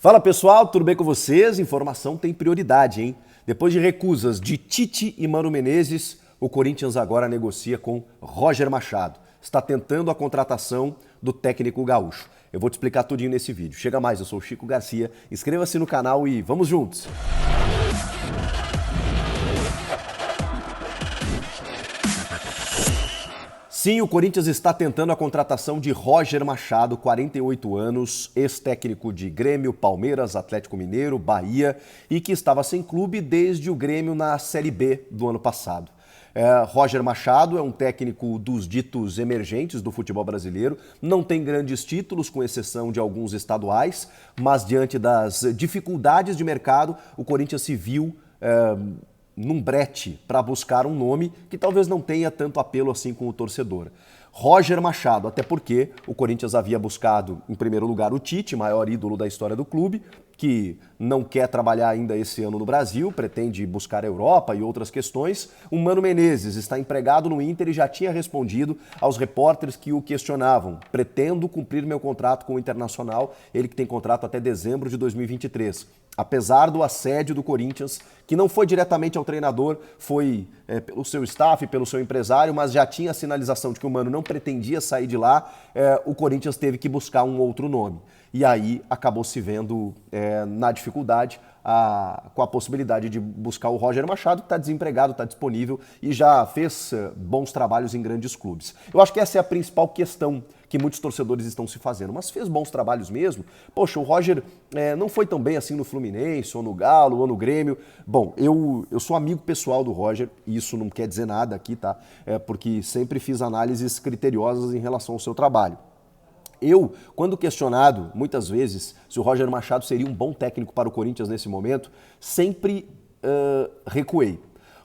Fala pessoal, tudo bem com vocês? Informação tem prioridade, hein? Depois de recusas de Tite e Mano Menezes, o Corinthians agora negocia com Roger Machado. Está tentando a contratação do técnico gaúcho. Eu vou te explicar tudinho nesse vídeo. Chega mais, eu sou o Chico Garcia, inscreva-se no canal e vamos juntos! Sim, o Corinthians está tentando a contratação de Roger Machado, 48 anos, ex-técnico de Grêmio, Palmeiras, Atlético Mineiro, Bahia e que estava sem clube desde o Grêmio na Série B do ano passado. Roger Machado é um técnico dos ditos emergentes do futebol brasileiro, não tem grandes títulos, com exceção de alguns estaduais, mas diante das dificuldades de mercado, o Corinthians se viu num brete para buscar um nome que talvez não tenha tanto apelo assim com o torcedor. Roger Machado, até porque o Corinthians havia buscado, em primeiro lugar, o Tite, maior ídolo da história do clube, que não quer trabalhar ainda esse ano no Brasil, pretende buscar a Europa e outras questões. O Mano Menezes está empregado no Inter e já tinha respondido aos repórteres que o questionavam. Pretendo cumprir meu contrato com o Internacional, ele que tem contrato até dezembro de 2023. Apesar do assédio do Corinthians, que não foi diretamente ao treinador, foi pelo seu staff, pelo seu empresário, mas já tinha a sinalização de que o Mano não pretendia sair de lá, o Corinthians teve que buscar um outro nome. E aí acabou se vendo na dificuldade com a possibilidade de buscar o Roger Machado, que está desempregado, está disponível e já fez bons trabalhos em grandes clubes. Eu acho que essa é a principal questão que muitos torcedores estão se fazendo, mas fez bons trabalhos mesmo. Poxa, o Roger não foi tão bem assim no Fluminense, ou no Galo, ou no Grêmio. Bom, eu sou amigo pessoal do Roger, e isso não quer dizer nada aqui, tá? Porque sempre fiz análises criteriosas em relação ao seu trabalho. Eu, quando questionado, muitas vezes, se o Roger Machado seria um bom técnico para o Corinthians nesse momento, sempre recuei.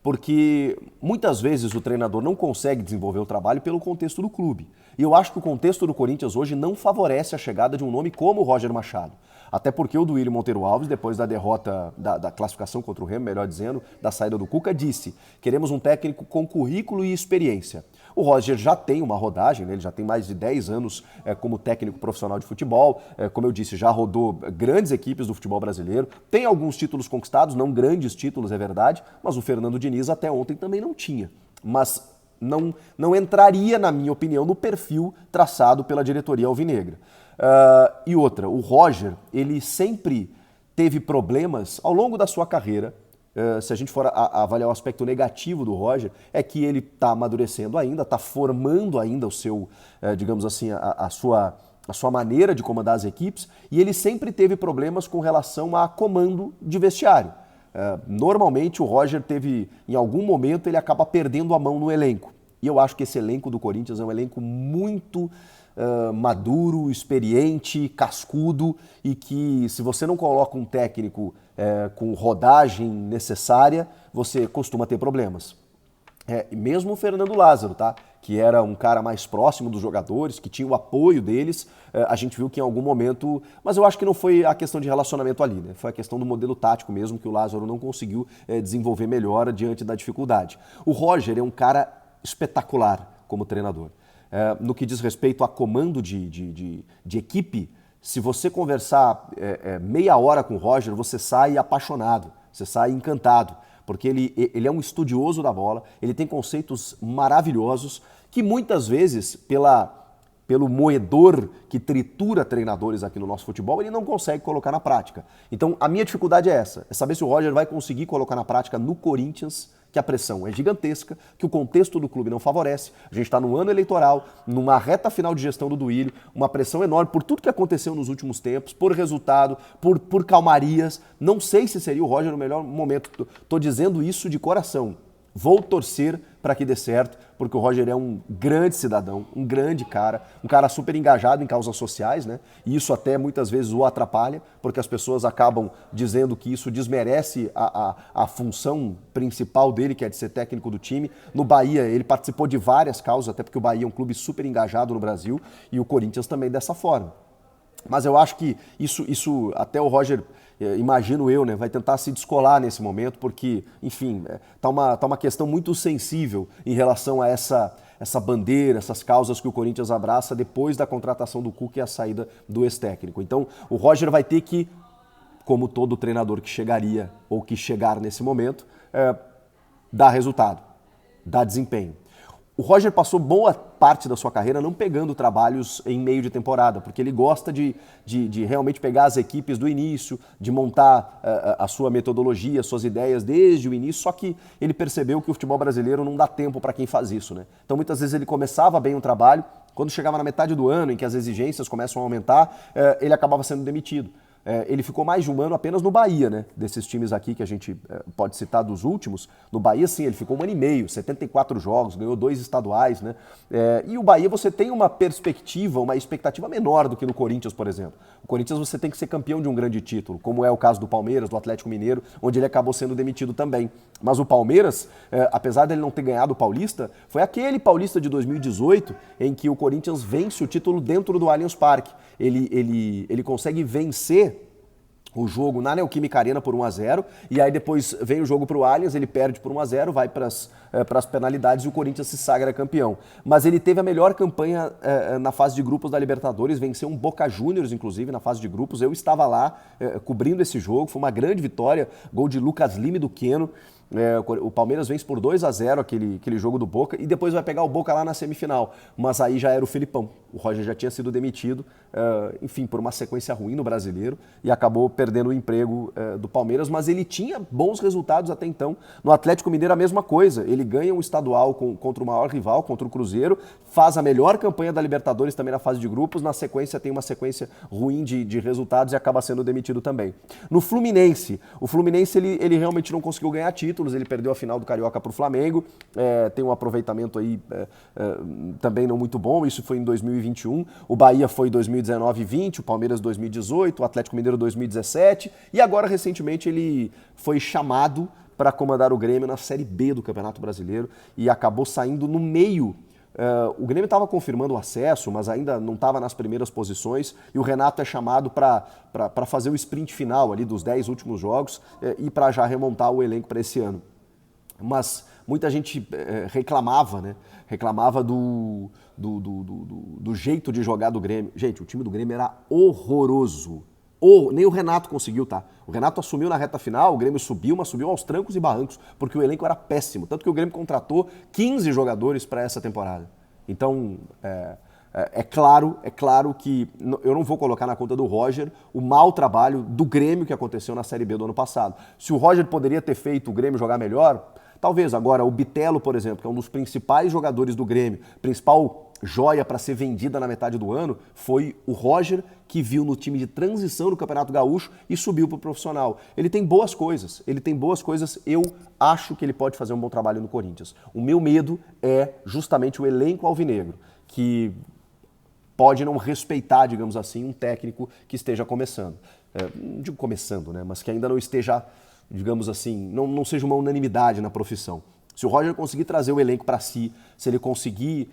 Porque muitas vezes o treinador não consegue desenvolver o trabalho pelo contexto do clube. E eu acho que o contexto do Corinthians hoje não favorece a chegada de um nome como o Roger Machado. Até porque o Duílio Monteiro Alves, depois da derrota, da classificação contra o Remo, melhor dizendo, da saída do Cuca, disse: queremos um técnico com currículo e experiência. O Roger já tem uma rodagem, né? Ele já tem mais de 10 anos como técnico profissional de futebol, como eu disse, já rodou grandes equipes do futebol brasileiro, tem alguns títulos conquistados, não grandes títulos, é verdade, mas o Fernando Diniz até ontem também não tinha. Mas não entraria, na minha opinião, no perfil traçado pela diretoria alvinegra. E outra, o Roger, ele sempre teve problemas ao longo da sua carreira. Se a gente for avaliar o aspecto negativo do Roger, é que ele está amadurecendo ainda, está formando ainda o seu, digamos assim, a sua maneira de comandar as equipes, e ele sempre teve problemas com relação a comando de vestiário. Normalmente o Roger teve, em algum momento, ele acaba perdendo a mão no elenco. E eu acho que esse elenco do Corinthians é um elenco muito maduro, experiente, cascudo, e que se você não coloca um técnico com rodagem necessária, você costuma ter problemas. Mesmo o Fernando Lázaro, tá? Que era um cara mais próximo dos jogadores, que tinha o apoio deles, a gente viu que em algum momento... Mas eu acho que não foi a questão de relacionamento ali, né? Foi a questão do modelo tático mesmo, que o Lázaro não conseguiu desenvolver melhor diante da dificuldade. O Roger é um cara espetacular como treinador. No que diz respeito a comando de equipe, se você conversar meia hora com o Roger, você sai apaixonado, você sai encantado, porque ele é um estudioso da bola, ele tem conceitos maravilhosos que muitas vezes, pelo moedor que tritura treinadores aqui no nosso futebol, ele não consegue colocar na prática. Então, a minha dificuldade é essa, é saber se o Roger vai conseguir colocar na prática no Corinthians, que a pressão é gigantesca, que o contexto do clube não favorece. A gente está no ano eleitoral, numa reta final de gestão do Duílio, uma pressão enorme por tudo que aconteceu nos últimos tempos, por resultado, por calmarias. Não sei se seria o Roger no melhor momento. Estou dizendo isso de coração. Vou torcer para que dê certo, porque o Roger é um grande cidadão, um grande cara, um cara super engajado em causas sociais, né? E isso até muitas vezes o atrapalha, porque as pessoas acabam dizendo que isso desmerece a função principal dele, que é de ser técnico do time. No Bahia, ele participou de várias causas, até porque o Bahia é um clube super engajado no Brasil, e o Corinthians também dessa forma. Mas eu acho que isso até o Roger, imagino eu, né, vai tentar se descolar nesse momento, porque, enfim, tá uma questão muito sensível em relação a essa bandeira, essas causas que o Corinthians abraça depois da contratação do Cuca e a saída do ex-técnico. Então, o Roger vai ter que como todo treinador que chegaria ou que chegar nesse momento, dá resultado, dá desempenho. O Roger passou boa parte da sua carreira não pegando trabalhos em meio de temporada, porque ele gosta de realmente pegar as equipes do início, de montar a sua metodologia, suas ideias desde o início, só que ele percebeu que o futebol brasileiro não dá tempo para quem faz isso, né? Então muitas vezes ele começava bem um trabalho, quando chegava na metade do ano, em que as exigências começam a aumentar, ele acabava sendo demitido. Ele ficou mais de um ano apenas no Bahia, né? Desses times aqui que a gente pode citar dos últimos. No Bahia, sim, ele ficou um ano e meio, 74 jogos, ganhou 2 estaduais, né? E o Bahia você tem uma perspectiva, uma expectativa menor do que no Corinthians, por exemplo. O Corinthians você tem que ser campeão de um grande título, como é o caso do Palmeiras, do Atlético Mineiro, onde ele acabou sendo demitido também. Mas o Palmeiras, apesar dele não ter ganhado o Paulista, foi aquele Paulista de 2018 em que o Corinthians vence o título dentro do Allianz Parque. Ele consegue vencer o jogo na Neoquímica Arena por 1-0, e aí depois vem o jogo para o Allianz, ele perde por 1-0, vai para as penalidades e o Corinthians se sagra campeão. Mas ele teve a melhor campanha na fase de grupos da Libertadores, venceu um Boca Juniors, inclusive, na fase de grupos. Eu estava lá cobrindo esse jogo, foi uma grande vitória, gol de Lucas Lima e do Queno. O Palmeiras vence por 2-0 aquele jogo do Boca e depois vai pegar o Boca lá na semifinal, mas aí já era o Felipão, o Roger já tinha sido demitido, enfim, por uma sequência ruim no Brasileiro e acabou perdendo o emprego do Palmeiras, mas ele tinha bons resultados até então. No Atlético Mineiro a mesma coisa, ele ganha um estadual contra o maior rival, contra o Cruzeiro, faz a melhor campanha da Libertadores também na fase de grupos, na sequência tem uma sequência ruim de resultados e acaba sendo demitido também. No Fluminense, o Fluminense ele realmente não conseguiu ganhar título, ele perdeu a final do Carioca para o Flamengo, tem um aproveitamento aí também não muito bom, isso foi em 2021, o Bahia foi 2019 e 20, o Palmeiras 2018, o Atlético Mineiro 2017 e agora recentemente ele foi chamado para comandar o Grêmio na Série B do Campeonato Brasileiro e acabou saindo no meio. O Grêmio estava confirmando o acesso, mas ainda não estava nas primeiras posições e o Renato é chamado para fazer o sprint final ali dos 10 últimos jogos e para já remontar o elenco para esse ano. Mas muita gente reclamava, né? Reclamava do jeito de jogar do Grêmio. Gente, o time do Grêmio era horroroso. Nem o Renato conseguiu, tá? O Renato assumiu na reta final, o Grêmio subiu, mas subiu aos trancos e barrancos, porque o elenco era péssimo. Tanto que o Grêmio contratou 15 jogadores para essa temporada. Então, é claro que eu não vou colocar na conta do Roger o mau trabalho do Grêmio que aconteceu na Série B do ano passado. Se o Roger poderia ter feito o Grêmio jogar melhor, talvez. Agora, o Bitelo, por exemplo, que é um dos principais jogadores do Grêmio, principal joia para ser vendida na metade do ano, foi o Roger, que viu no time de transição do Campeonato Gaúcho e subiu para o profissional. Ele tem boas coisas, eu acho que ele pode fazer um bom trabalho no Corinthians. O meu medo é justamente o elenco alvinegro, que pode não respeitar, digamos assim, um técnico que esteja começando. Não digo começando, né, mas que ainda não esteja, digamos assim, não seja uma unanimidade na profissão. Se o Roger conseguir trazer o elenco para si, se ele conseguir,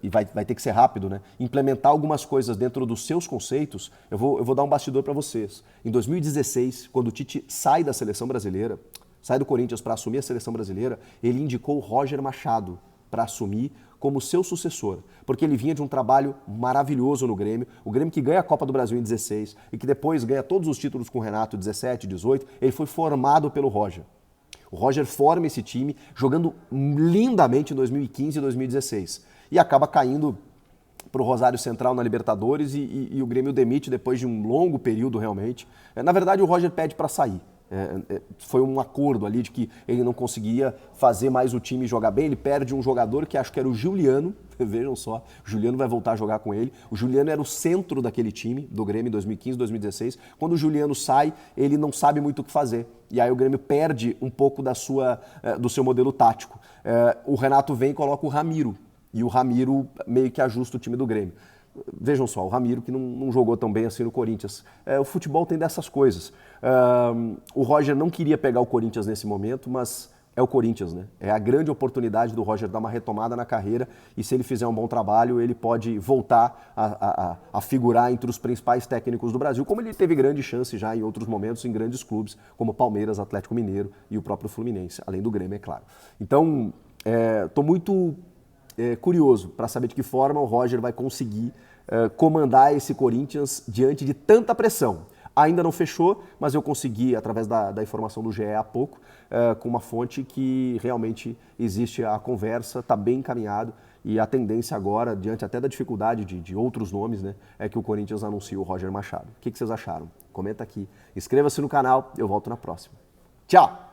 e vai ter que ser rápido, né, implementar algumas coisas dentro dos seus conceitos, eu vou dar um bastidor para vocês. Em 2016, quando o Tite sai da seleção brasileira, sai do Corinthians para assumir a seleção brasileira, ele indicou o Roger Machado para assumir como seu sucessor, porque ele vinha de um trabalho maravilhoso no Grêmio, o Grêmio que ganha a Copa do Brasil em 16 e que depois ganha todos os títulos com o Renato, 17, 18, ele foi formado pelo Roger. O Roger forma esse time jogando lindamente em 2015 e 2016 e acaba caindo para o Rosário Central na Libertadores e o Grêmio demite depois de um longo período realmente. Na verdade, o Roger pede para sair. Foi um acordo ali de que ele não conseguia fazer mais o time jogar bem. Ele perde um jogador que acho que era o Juliano, vejam só, o Juliano vai voltar a jogar com ele. O Juliano era o centro daquele time do Grêmio em 2015, 2016. Quando o Juliano sai, ele não sabe muito o que fazer. E aí o Grêmio perde um pouco do seu modelo tático. O Renato vem e coloca o Ramiro. E o Ramiro meio que ajusta o time do Grêmio. Vejam só, o Ramiro que não jogou tão bem assim no Corinthians. O futebol tem dessas coisas. O Roger não queria pegar o Corinthians nesse momento, mas é o Corinthians, né? É a grande oportunidade do Roger dar uma retomada na carreira e se ele fizer um bom trabalho, ele pode voltar a figurar entre os principais técnicos do Brasil, como ele teve grande chance já em outros momentos em grandes clubes, como Palmeiras, Atlético Mineiro e o próprio Fluminense, além do Grêmio, é claro. Então, estou muito curioso para saber de que forma o Roger vai conseguir comandar esse Corinthians diante de tanta pressão. Ainda não fechou, mas eu consegui, através da informação do GE há pouco, com uma fonte que realmente existe a conversa, está bem encaminhado, e a tendência agora, diante até da dificuldade de outros nomes, né, é que o Corinthians anuncie o Roger Machado. O que vocês acharam? Comenta aqui. Inscreva-se no canal, eu volto na próxima. Tchau!